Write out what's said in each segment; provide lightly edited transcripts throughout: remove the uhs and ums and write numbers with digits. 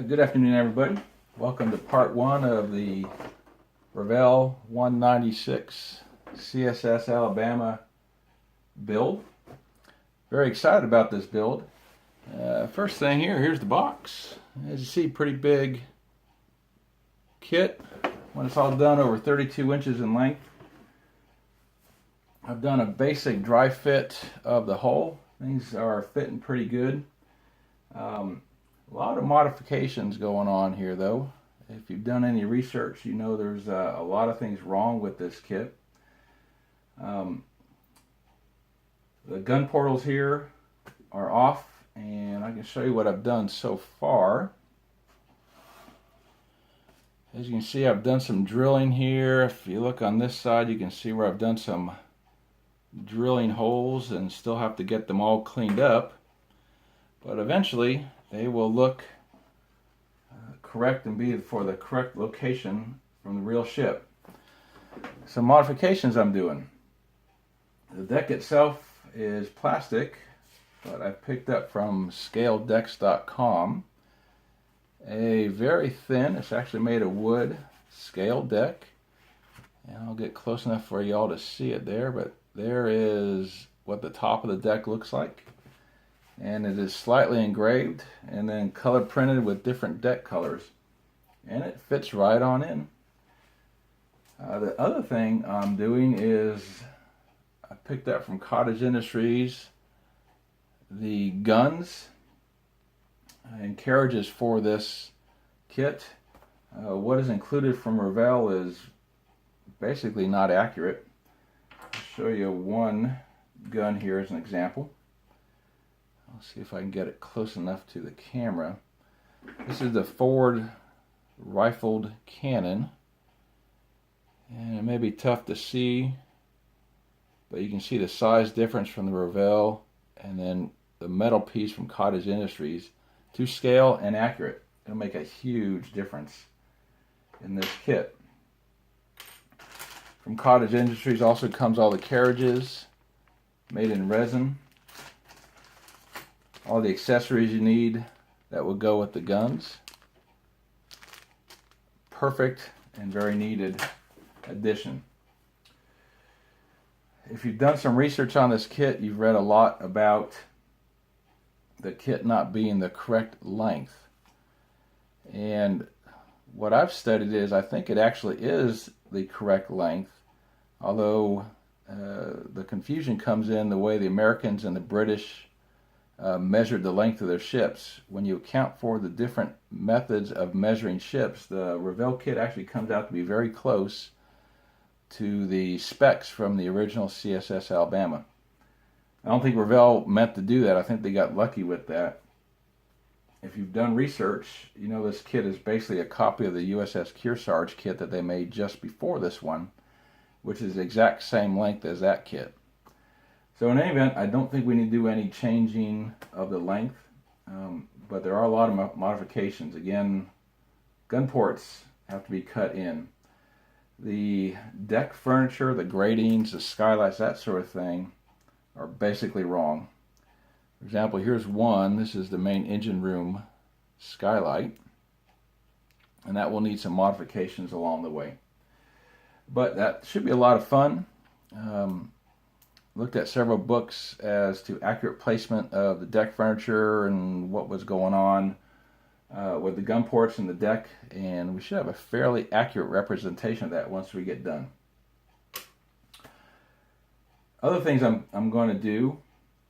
Good afternoon, everybody. Welcome to part one of the Revell 196 CSS Alabama build. Very excited about this build. First thing here's the box. As you see, pretty big kit. When it's all done, over 32 inches in length. I've done a basic dry fit of the hull. Things are fitting pretty good. A lot of modifications going on here, though. If you've done any research, you know there's a lot of things wrong with this kit. The gun portals here are off, and I can show you what I've done so far. As you can see, I've done some drilling here. If you look on this side, you can see where I've done some drilling holes and still have to get them all cleaned up. But eventually, they will look correct and be for the correct location from the real ship. Some modifications I'm doing. The deck itself is plastic, but I picked up from scaledecks.com a very thin, it's actually made of wood, scale deck. And I'll get close enough for y'all to see it there, but there is what the top of the deck looks like. And it is slightly engraved and then color printed with different deck colors, and it fits right on in. The other thing I'm doing is I picked up from Cottage Industries the guns and carriages for this kit. What is included from Revell is basically not accurate. I'll show you one gun here as an example. I'll see if I can get it close enough to the camera. This is the Ford rifled cannon, and it may be tough to see, but you can see the size difference from the Revell and then the metal piece from Cottage Industries. To scale and accurate, it'll make a huge difference in this kit. From Cottage Industries also comes all the carriages made in resin. All the accessories you need that will go with the guns. Perfect and very needed addition. If you've done some research on this kit, you've read a lot about the kit not being the correct length. And what I've studied is I think it actually is the correct length, although the confusion comes in the way the Americans and the British measured the length of their ships. When you account for the different methods of measuring ships, the Revell kit actually comes out to be very close to the specs from the original CSS Alabama. I don't think Revell meant to do that. I think they got lucky with that. If you've done research, you know this kit is basically a copy of the USS Kearsarge kit that they made just before this one, which is the exact same length as that kit. So in any event, I don't think we need to do any changing of the length, but there are a lot of modifications. Again, gun ports have to be cut in. The deck furniture, the gratings, the skylights, that sort of thing are basically wrong. For example, here's one. This is the main engine room skylight, and that will need some modifications along the way. But that should be a lot of fun. Looked at several books as to accurate placement of the deck furniture and what was going on with the gun ports and the deck, and we should have a fairly accurate representation of that once we get done. Other things I'm going to do,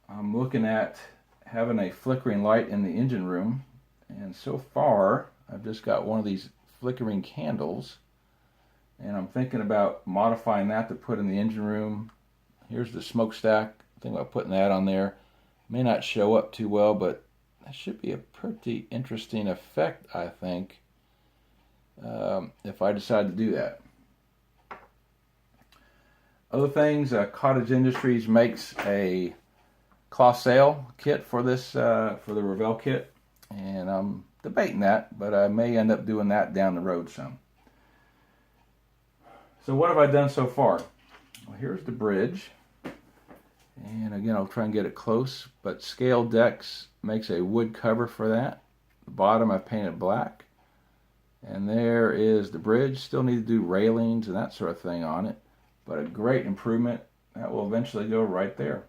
I'm looking at having a flickering light in the engine room, and so far I've just got one of these flickering candles, and I'm thinking about modifying that to put in the engine room. Here's the smokestack. Think about putting that on there. May not show up too well, but that should be a pretty interesting effect, I think, if I decide to do that. Other things, Cottage Industries makes a cloth sail kit for this, for the Revell kit, and I'm debating that, but I may end up doing that down the road some. So what have I done so far? Well, here's the bridge, and again I'll try and get it close, but Scale Decks makes a wood cover for that. The bottom I've painted black. And there is the bridge. Still need to do railings and that sort of thing on it. But a great improvement. That will eventually go right there.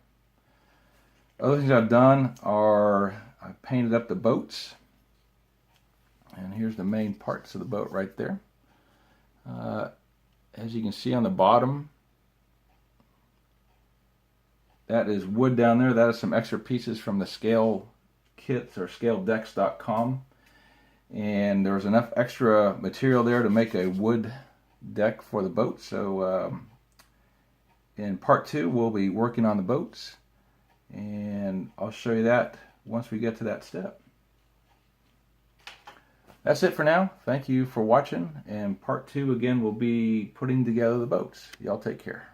Other things I've done are I've painted up the boats. And here's the main parts of the boat right there. As you can see on the bottom, that is wood down there. That is some extra pieces from the scale kits or scaledecks.com. And there was enough extra material there to make a wood deck for the boat. So in part 2, we'll be working on the boats. And I'll show you that once we get to that step. That's it for now. Thank you for watching. And part 2 again will be putting together the boats. Y'all take care.